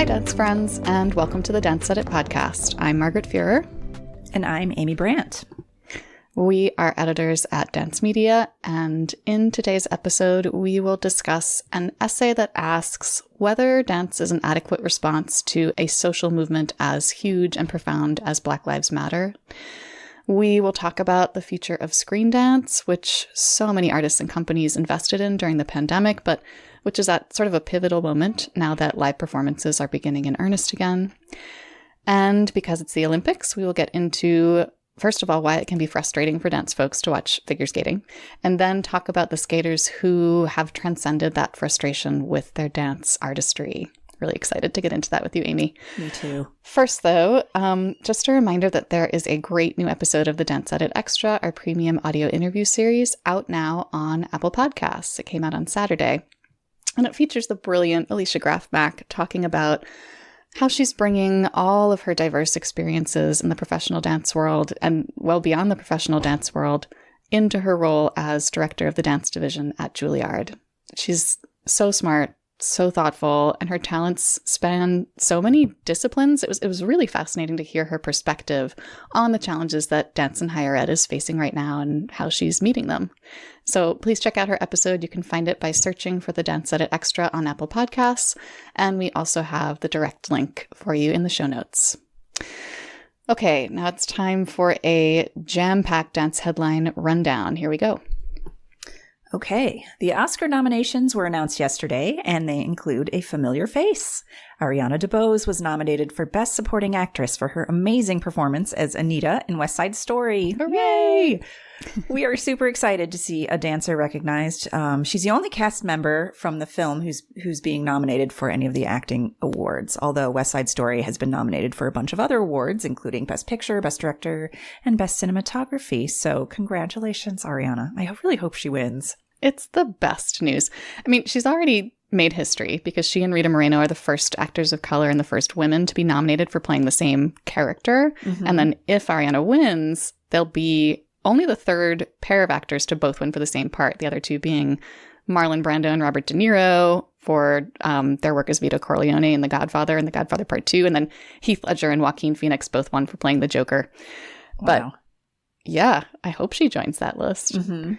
Dance friends, and welcome to the Dance Edit podcast. I'm Margaret Fuhrer. And I'm Amy Brandt. We are editors at Dance Media, and in today's episode, we will discuss an essay that asks whether dance is an adequate response to a social movement as huge and profound as Black Lives Matter. We will talk about the future of Screendance, which so many artists and companies invested in during the pandemic, but which is at sort of a pivotal moment now that live performances are beginning in earnest again. And because it's the Olympics, we will get into, first of all, why it can be frustrating for dance folks to watch figure skating, and then talk about the skaters who have transcended that frustration with their dance artistry. Really excited to get into that with you, Amy. Me too. First, though, just a reminder that there is a great new episode of the Dance Edit Extra, our premium audio interview series, out now on Apple Podcasts. It came out on Saturday, and it features the brilliant Alicia Graf-Mack talking about how she's bringing all of her diverse experiences in the professional dance world and well beyond the professional dance world into her role as director of the dance division at Juilliard. She's so smart, so thoughtful, and her talents span so many disciplines. It was really fascinating to hear her perspective on the challenges that dance in higher ed is facing right now and how she's meeting them. So please check out her episode. You can find it by searching for the Dance Edit Extra on Apple Podcasts, and we also have the direct link for you in the show notes. Okay, now it's time for a jam-packed dance headline rundown. Here we go. Okay, the Oscar nominations were announced yesterday, and they include a familiar face. Ariana DeBose was nominated for Best Supporting Actress for her amazing performance as Anita in West Side Story. Hooray! We are super excited to see a dancer recognized. She's the only cast member from the film who's being nominated for any of the acting awards, although West Side Story has been nominated for a bunch of other awards, including Best Picture, Best Director, and Best Cinematography. So congratulations, Ariana. I really hope she wins. It's the best news. I mean, she's already made history because she and Rita Moreno are the first actors of color and the first women to be nominated for playing the same character. Mm-hmm. And then if Ariana wins, they'll be only the third pair of actors to both win for the same part, the other two being Marlon Brando and Robert De Niro for their work as Vito Corleone in The Godfather and The Godfather Part 2. And then Heath Ledger and Joaquin Phoenix both won for playing the Joker. Wow. But yeah, I hope she joins that list. Mm-hmm.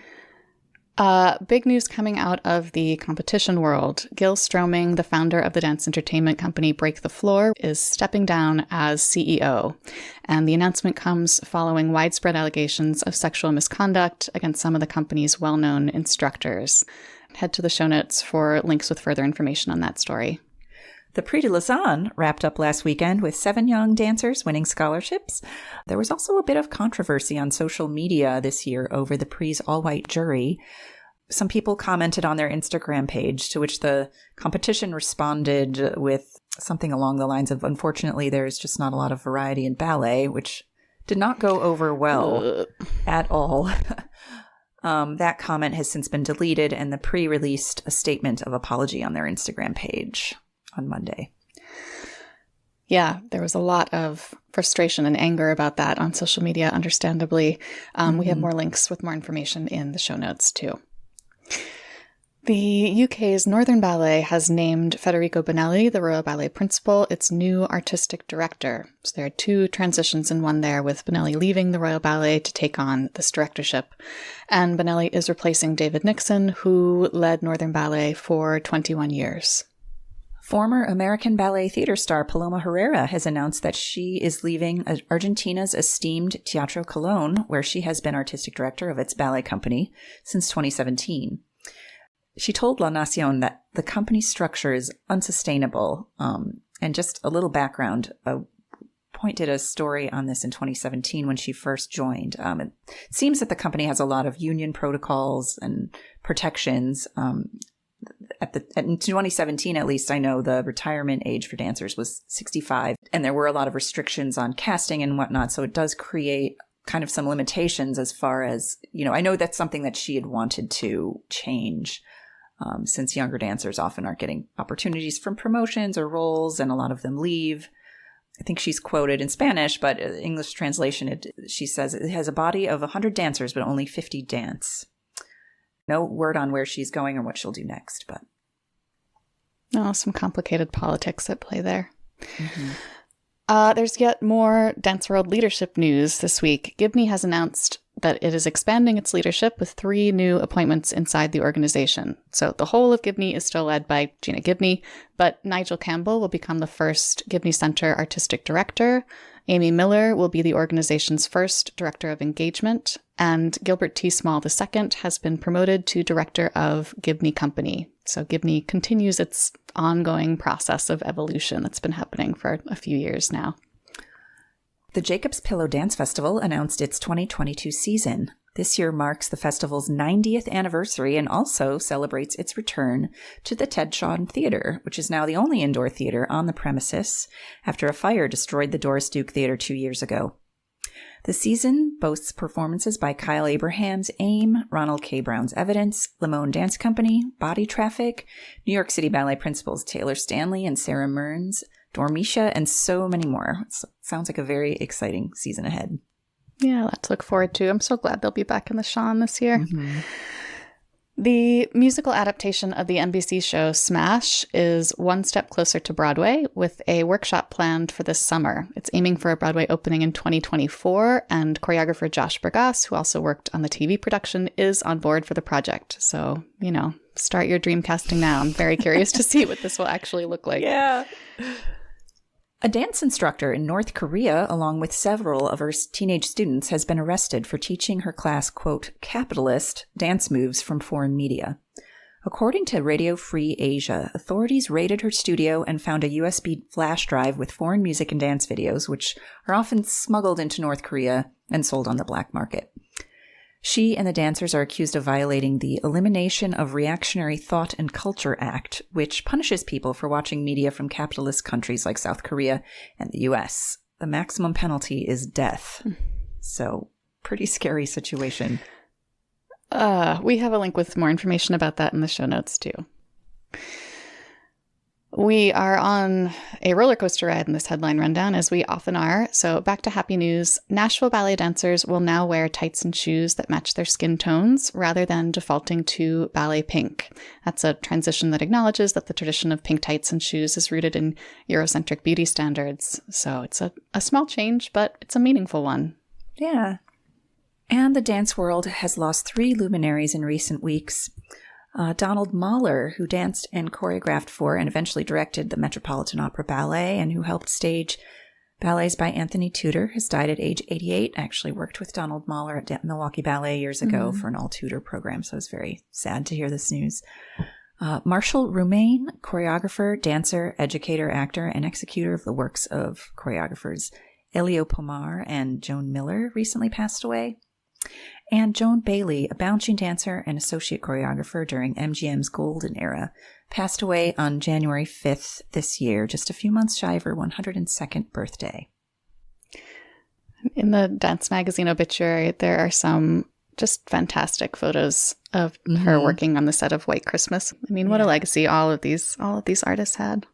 Big news coming out of the competition world. Gil Stroming, the founder of the dance entertainment company Break the Floor, is stepping down as CEO. And the announcement comes following widespread allegations of sexual misconduct against some of the company's well-known instructors. Head to the show notes for links with further information on that story. The Prix de Lausanne wrapped up last weekend with 7 young dancers winning scholarships. There was also a bit of controversy on social media this year over the Prix's all-white jury. Some people commented on their Instagram page, to which the competition responded with something along the lines of, unfortunately, there's just not a lot of variety in ballet, which did not go over well at all. That comment has since been deleted, and the Prix released a statement of apology on their Instagram page on Monday. Yeah, there was a lot of frustration and anger about that on social media, understandably. We have more links with more information in the show notes, too. The UK's Northern Ballet has named Federico Bonelli, the Royal Ballet Principal, its new artistic director. So there are 2 transitions in one there, with Bonelli leaving the Royal Ballet to take on this directorship. And Bonelli is replacing David Nixon, who led Northern Ballet for 21 years. Former American ballet theater star Paloma Herrera has announced that she is leaving Argentina's esteemed Teatro Colón, where she has been artistic director of its ballet company since 2017. She told La Nación that the company's structure is unsustainable. And just a little background, Point did a story on this in 2017 when she first joined. It seems that the company has a lot of union protocols and protections. In 2017, at least, I know the retirement age for dancers was 65, and there were a lot of restrictions on casting and whatnot. So it does create kind of some limitations as far as, I know that's something that she had wanted to change, since younger dancers often aren't getting opportunities from promotions or roles, and a lot of them leave. I think she's quoted in Spanish, but English translation, she says it has a body of 100 dancers, but only 50 dance. No word on where she's going or what she'll do next, but. Oh, some complicated politics at play there. Mm-hmm. There's yet more Dance World leadership news this week. Gibney has announced that it is expanding its leadership with 3 new appointments inside the organization. So the whole of Gibney is still led by Gina Gibney, but Nigel Campbell will become the first Gibney Center Artistic Director. Amy Miller will be the organization's first Director of Engagement, and Gilbert T. Small II has been promoted to Director of Gibney Company. So Gibney continues its ongoing process of evolution that's been happening for a few years now. The Jacob's Pillow Dance Festival announced its 2022 season. This year marks the festival's 90th anniversary and also celebrates its return to the Ted Shawn Theater, which is now the only indoor theater on the premises after a fire destroyed the Doris Duke Theater 2 years ago. The season boasts performances by Kyle Abraham's AIM, Ronald K. Brown's Evidence, Limon Dance Company, Body Traffic, New York City Ballet principals Taylor Stanley and Sarah Mearns, Dormisha, and so many more. It sounds like a very exciting season ahead. Yeah, lots to look forward to. I'm so glad they'll be back in the Shawn this year. Mm-hmm. The musical adaptation of the NBC show Smash is one step closer to Broadway, with a workshop planned for this summer. It's aiming for a Broadway opening in 2024, and choreographer Josh Bergas, who also worked on the TV production, is on board for the project. So, start your dream casting now. I'm very curious to see what this will actually look like. Yeah. A dance instructor in North Korea, along with several of her teenage students, has been arrested for teaching her class, quote, capitalist dance moves from foreign media. According to Radio Free Asia, authorities raided her studio and found a USB flash drive with foreign music and dance videos, which are often smuggled into North Korea and sold on the black market. She and the dancers are accused of violating the Elimination of Reactionary Thought and Culture Act, which punishes people for watching media from capitalist countries like South Korea and the U.S. The maximum penalty is death. So, pretty scary situation. We have a link with more information about that in the show notes, too. We are on a roller coaster ride in this headline rundown, as we often are. So back to happy news. Nashville ballet dancers will now wear tights and shoes that match their skin tones rather than defaulting to ballet pink. That's a transition that acknowledges that the tradition of pink tights and shoes is rooted in Eurocentric beauty standards. So it's a small change, but it's a meaningful one. Yeah. And the dance world has lost 3 luminaries in recent weeks. Donald Mahler, who danced and choreographed for and eventually directed the Metropolitan Opera Ballet and who helped stage ballets by Anthony Tudor, has died at age 88. I actually worked with Donald Mahler at Milwaukee Ballet years ago for an all-Tudor program, so I was very sad to hear this news. Marshall Roumain, choreographer, dancer, educator, actor, and executor of the works of choreographers Elio Pomar and Joan Miller, recently passed away. And Joan Bailey, a bouncing dancer and associate choreographer during MGM's golden era, passed away on January 5th this year, just a few months shy of her 102nd birthday. In the dance magazine obituary, there are some just fantastic photos of her working on the set of White Christmas. I mean, what a legacy all of these artists had.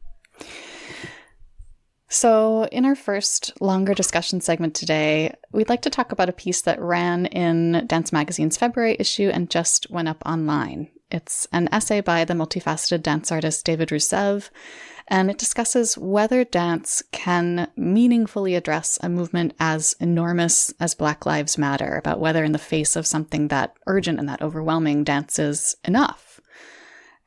So in our first longer discussion segment today, we'd like to talk about a piece that ran in Dance Magazine's February issue and just went up online. It's an essay by the multifaceted dance artist David Roussev, and it discusses whether dance can meaningfully address a movement as enormous as Black Lives Matter, about whether in the face of something that urgent and that overwhelming, dance is enough.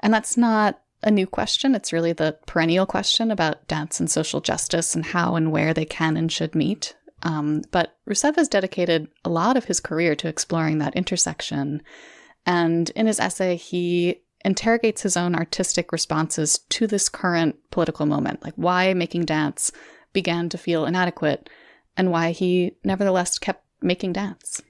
And that's not a new question. It's really the perennial question about dance and social justice and how and where they can and should meet. But Roussev has dedicated a lot of his career to exploring that intersection. And in his essay, he interrogates his own artistic responses to this current political moment, like why making dance began to feel inadequate and why he nevertheless kept making dance.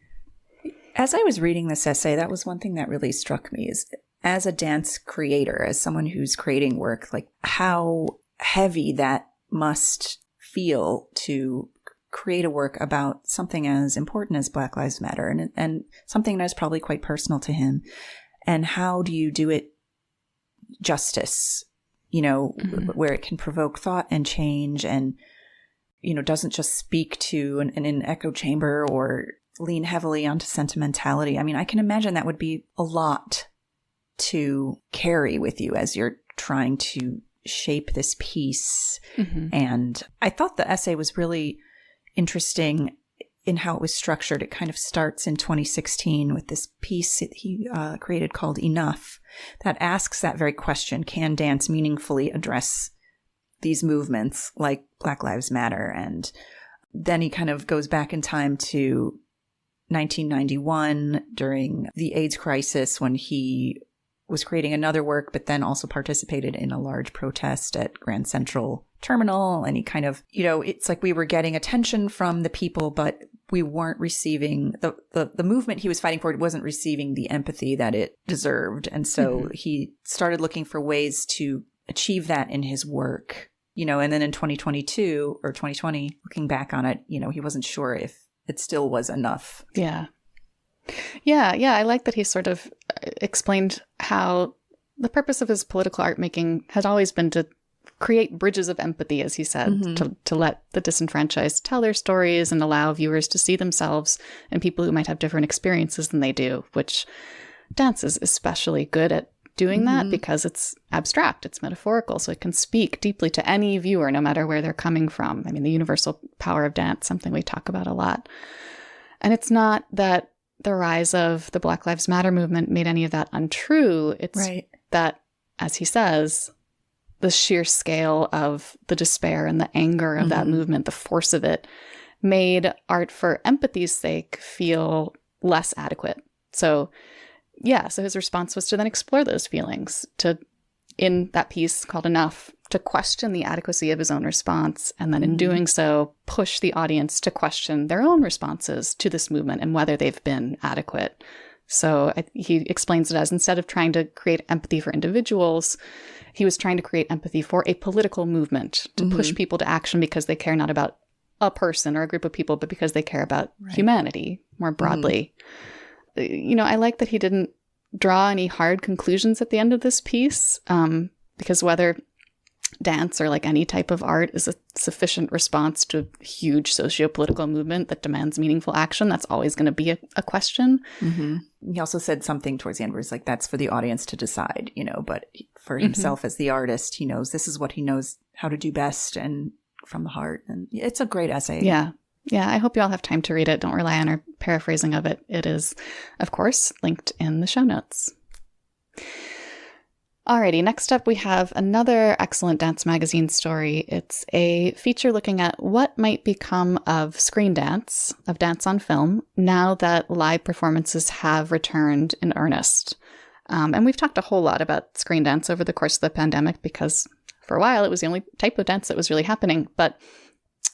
As I was reading this essay, that was one thing that really struck me is, as a dance creator, as someone who's creating work, like how heavy that must feel to create a work about something as important as Black Lives Matter and something that's probably quite personal to him. And how do you do it justice, where it can provoke thought and change and, doesn't just speak to an echo chamber or lean heavily onto sentimentality. I mean, I can imagine that would be a lot to carry with you as you're trying to shape this piece. Mm-hmm. And I thought the essay was really interesting in how it was structured. It kind of starts in 2016 with this piece that he created called Enough that asks that very question: can dance meaningfully address these movements like Black Lives Matter? And then he kind of goes back in time to 1991 during the AIDS crisis, when he was creating another work, but then also participated in a large protest at Grand Central Terminal. And he kind of, it's like we were getting attention from the people, but we weren't receiving the movement he was fighting for. It wasn't receiving the empathy that it deserved. And so he started looking for ways to achieve that in his work, and then in 2022 or 2020, looking back on it, he wasn't sure if it still was enough. Yeah. I like that he sort of explained how the purpose of his political art making has always been to create bridges of empathy, as he said, to let the disenfranchised tell their stories and allow viewers to see themselves in people who might have different experiences than they do, which dance is especially good at doing that because it's abstract, it's metaphorical, so it can speak deeply to any viewer, no matter where they're coming from. I mean, the universal power of dance, something we talk about a lot. And it's not that the rise of the Black Lives Matter movement made any of that untrue. It's that, as he says, the sheer scale of the despair and the anger of that movement, the force of it, made art for empathy's sake feel less adequate. So his response was to then explore those feelings, to, in that piece called Enough, to question the adequacy of his own response, and then in doing so, push the audience to question their own responses to this movement and whether they've been adequate. So he explains it as, instead of trying to create empathy for individuals, he was trying to create empathy for a political movement, to push people to action because they care not about a person or a group of people, but because they care about humanity more broadly. I like that he didn't draw any hard conclusions at the end of this piece, because whether dance or like any type of art is a sufficient response to a huge socio-political movement that demands meaningful action, that's always going to be a question. He also said something towards the end where it's like, that's for the audience to decide, but for himself as the artist, he knows this is what he knows how to do best and from the heart. And it's a great essay. Yeah, I hope you all have time to read it. Don't rely on our paraphrasing of it. It is, of course, linked in the show notes. Alrighty, next up we have another excellent Dance Magazine story. It's a feature looking at what might become of Screendance, of dance on film, now that live performances have returned in earnest. And we've talked a whole lot about Screendance over the course of the pandemic because for a while it was the only type of dance that was really happening. But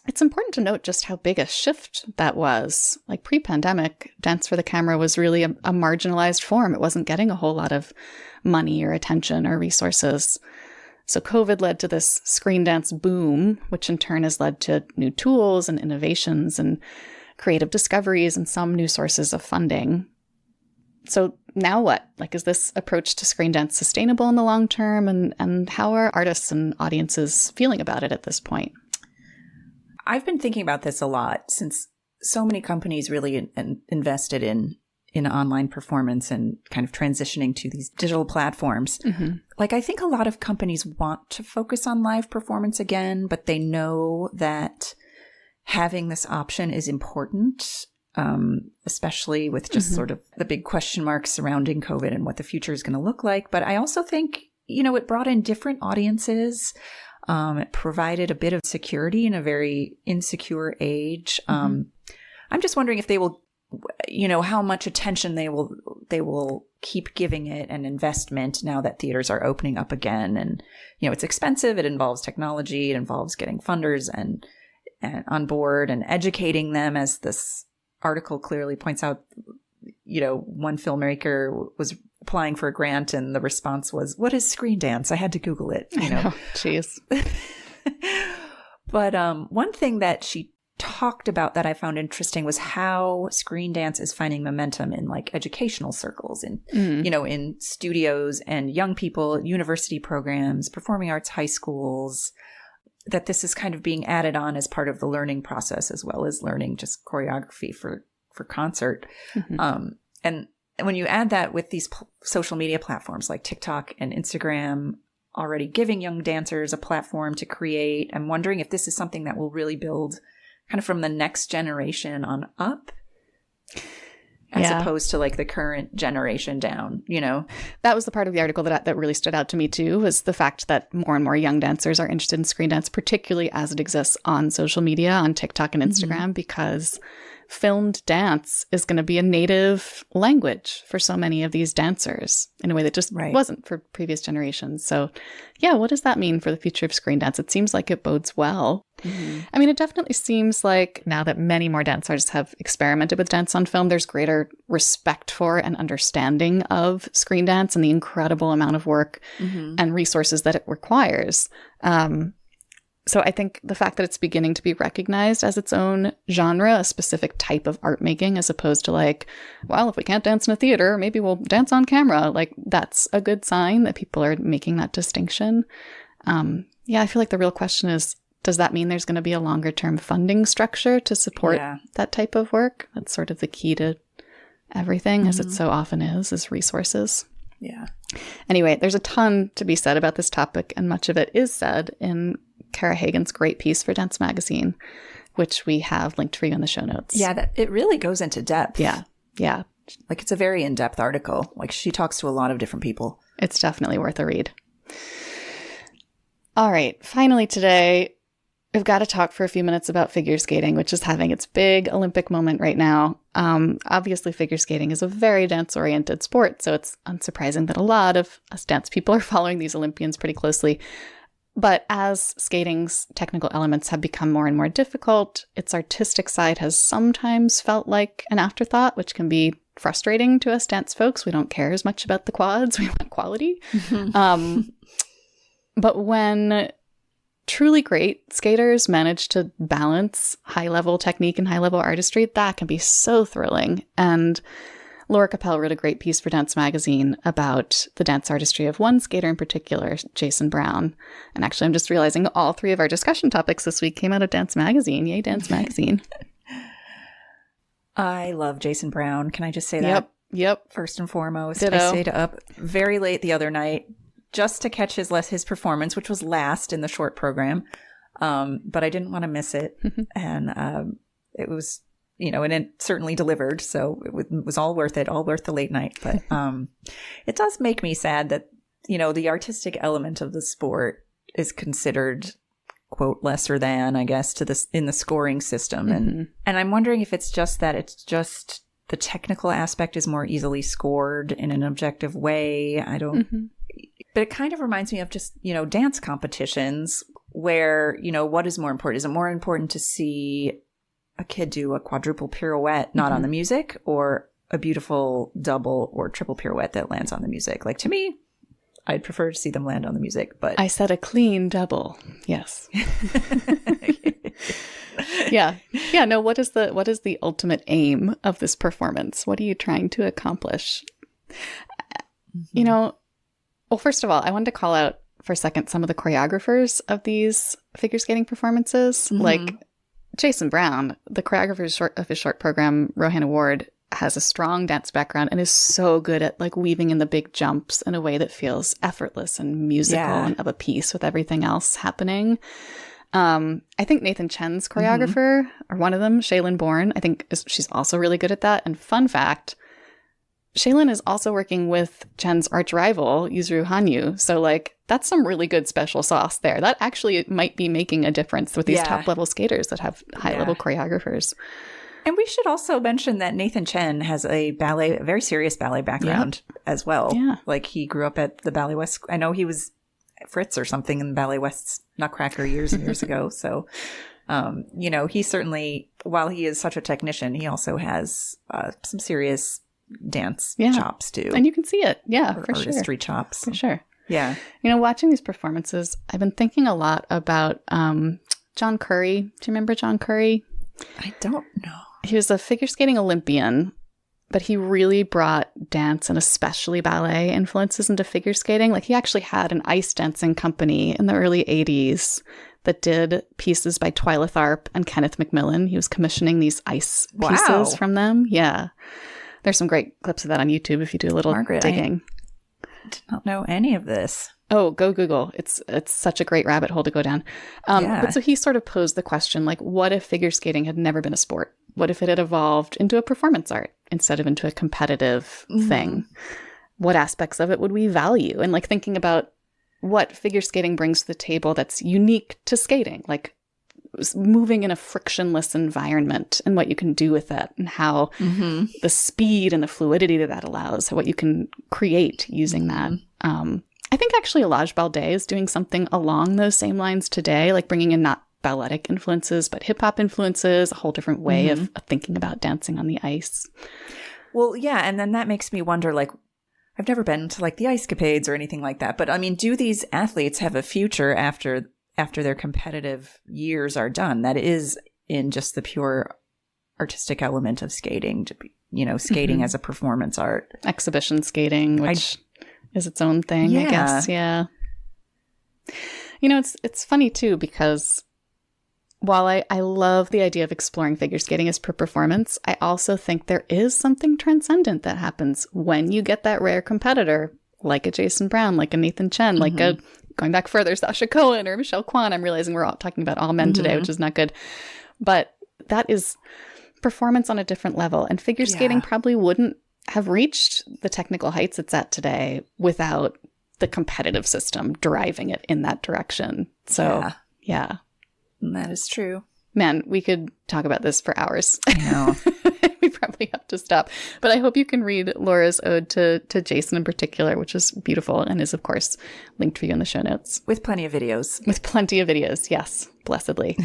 it's important to note just how big a shift that was. Like pre-pandemic, dance for the camera was really a marginalized form. It wasn't getting a whole lot of money or attention or resources. So COVID led to this Screendance boom, which in turn has led to new tools and innovations and creative discoveries and some new sources of funding. So now what? Like, is this approach to Screendance sustainable in the long term? And how are artists and audiences feeling about it at this point? I've been thinking about this a lot since so many companies really invested in online performance and kind of transitioning to these digital platforms. Like, I think a lot of companies want to focus on live performance again, but they know that having this option is important, especially with just sort of the big question marks surrounding COVID and what the future is going to look like. But I also think, it brought in different audiences. It provided a bit of security in a very insecure age. I'm just wondering if they will, how much attention they will keep giving it and investment now that theaters are opening up again. And, it's expensive. It involves technology. It involves getting funders and on board and educating them, as this article clearly points out. One filmmaker was applying for a grant and the response was, "What is Screendance?" I had to Google it. Jeez. But one thing that she talked about that I found interesting was how Screendance is finding momentum in like educational circles and, in studios and young people, university programs, performing arts high schools, that this is kind of being added on as part of the learning process, as well as learning just choreography for concert. And when you add that with these social media platforms like TikTok and Instagram, already giving young dancers a platform to create. I'm wondering if this is something that will really build kind of from the next generation on up, as opposed to like the current generation down, you know? That was the part of the article that really stood out to me too, was the fact that more and more young dancers are interested in screen dance, particularly as it exists on social media, on TikTok and Instagram, because filmed dance is going to be a native language for so many of these dancers in a way that just wasn't for previous generations. So yeah, what does that mean for the future of screen dance? It seems like it bodes well. I mean, it definitely seems like now that many more dance artists have experimented with dance on film, there's greater respect for and understanding of screen dance and the incredible amount of work and resources that it requires. So I think the fact that it's beginning to be recognized as its own genre, a specific type of art making, as opposed to like, well, if we can't dance in a theater, maybe we'll dance on camera. Like, that's a good sign that people are making that distinction. Yeah, I feel like the real question is, does that mean there's going to be a longer term funding structure to support that type of work? That's sort of the key to everything, as it so often is resources. Yeah. Anyway, there's a ton to be said about this topic, and much of it is said in Kara Hagan's great piece for Dance Magazine, which we have linked for you in the show notes. Yeah, it really goes into depth. Yeah. Like, it's a very in-depth article. Like, she talks to a lot of different people. It's definitely worth a read. All right. Finally today, we've got to talk for a few minutes about figure skating, which is having its big Olympic moment right now. Obviously, figure skating is a very dance-oriented sport, so it's unsurprising that a lot of us dance people are following these Olympians pretty closely. But as skating's technical elements have become more and more difficult, its artistic side has sometimes felt like an afterthought, which can be frustrating to us dance folks. We don't care as much about the quads. We want quality. But when truly great skaters manage to balance high-level technique and high-level artistry, that can be so thrilling. And Laura Capel wrote a great piece for Dance Magazine about the dance artistry of one skater in particular, Jason Brown. And actually, I'm just realizing all three of our discussion topics this week came out of Dance Magazine. Yay, Dance Magazine. I love Jason Brown. Can I just say that? Yep. First and foremost. Ditto. I stayed up very late the other night just to catch his performance, which was last in the short program. But I didn't want to miss it. And it was... and it certainly delivered, so it was all worth it, all worth the late night. But it does make me sad that, the artistic element of the sport is considered, quote, lesser than, I guess, to this in the scoring system. And I'm wondering if it's just that it's just the technical aspect is more easily scored in an objective way. I don't, but it kind of reminds me of just, dance competitions where, what is more important? Is it more important to see a kid do a quadruple pirouette not on the music, or a beautiful double or triple pirouette that lands on the music? Like, to me, I'd prefer to see them land on the music, but I said a clean double. Yes. Yeah. No, what is the ultimate aim of this performance? What are you trying to accomplish? Well, first of all, I wanted to call out for a second some of the choreographers of these figure skating performances. Like Jason Brown, the choreographer of his short program, Rohanna Ward, has a strong dance background and is so good at like weaving in the big jumps in a way that feels effortless and musical and of a piece with everything else happening. I think Nathan Chen's choreographer, or one of them, Shaylin Bourne, I think she's also really good at that. And fun fact, Shaylin is also working with Chen's arch rival, Yuzuru Hanyu. So like, that's some really good special sauce there. That actually might be making a difference with these top level skaters that have high level choreographers. And we should also mention that Nathan Chen has a very serious ballet background as well. Yeah. Like, he grew up at the Ballet West. I know he was Fritz or something in Ballet West's Nutcracker years and years ago. So, he certainly, while he is such a technician, he also has some serious dance chops too. And you can see it. Yeah, or for sure. Artistry chops. For sure. Yeah. Watching these performances, I've been thinking a lot about John Curry. Do you remember John Curry? I don't know. He was a figure skating Olympian, but he really brought dance and especially ballet influences into figure skating. Like, he actually had an ice dancing company in the early 80s that did pieces by Twyla Tharp and Kenneth McMillan. He was commissioning these ice pieces from them. Yeah. There's some great clips of that on YouTube if you do a little digging. I did not know any of this. Oh, go Google. It's such a great rabbit hole to go down. But so he sort of posed the question, like, what if figure skating had never been a sport? What if it had evolved into a performance art instead of into a competitive thing? What aspects of it would we value? And like thinking about what figure skating brings to the table that's unique to skating, like moving in a frictionless environment and what you can do with it and how the speed and the fluidity that allows, what you can create using that. I think actually Elage Balde is doing something along those same lines today, like bringing in not balletic influences, but hip hop influences, a whole different way of thinking about dancing on the ice. Well, yeah. And then that makes me wonder, like, I've never been to like the Ice Capades or anything like that. But I mean, do these athletes have a future after their competitive years are done? That is in just the pure artistic element of skating, to be, skating as a performance art. Exhibition skating, which is its own thing, I guess. Yeah. It's funny too, because while I love the idea of exploring figure skating as per performance, I also think there is something transcendent that happens when you get that rare competitor, like a Jason Brown, like a Nathan Chen, like a, going back further, Sasha Cohen or Michelle Kwan. I'm realizing we're all talking about all men today, which is not good. But that is performance on a different level. And figure skating probably wouldn't have reached the technical heights it's at today without the competitive system driving it in that direction. So, yeah. That is true. Man, we could talk about this for hours. I know. We probably have to stop. But I hope you can read Laura's ode to Jason in particular, which is beautiful and is, of course, linked for you in the show notes. With plenty of videos. With plenty of videos, yes. Blessedly.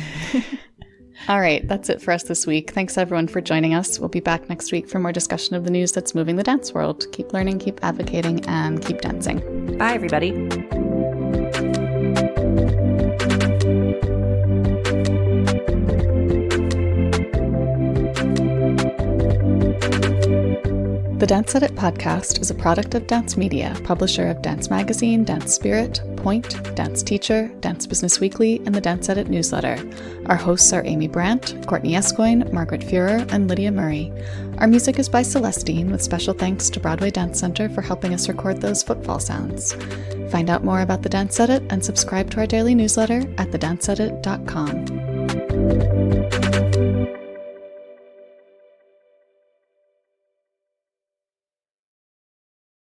All right, that's it for us this week. Thanks, everyone, for joining us. We'll be back next week for more discussion of the news that's moving the dance world. Keep learning, keep advocating, and keep dancing. Bye, everybody. The Dance Edit podcast is a product of Dance Media, publisher of Dance Magazine, Dance Spirit, Point, Dance Teacher, Dance Business Weekly, and the Dance Edit newsletter. Our hosts are Amy Brandt, Courtney Escoyne, Margaret Fuhrer, and Lydia Murray. Our music is by Celestine, with special thanks to Broadway Dance Center for helping us record those footfall sounds. Find out more about the Dance Edit and subscribe to our daily newsletter at thedanceedit.com.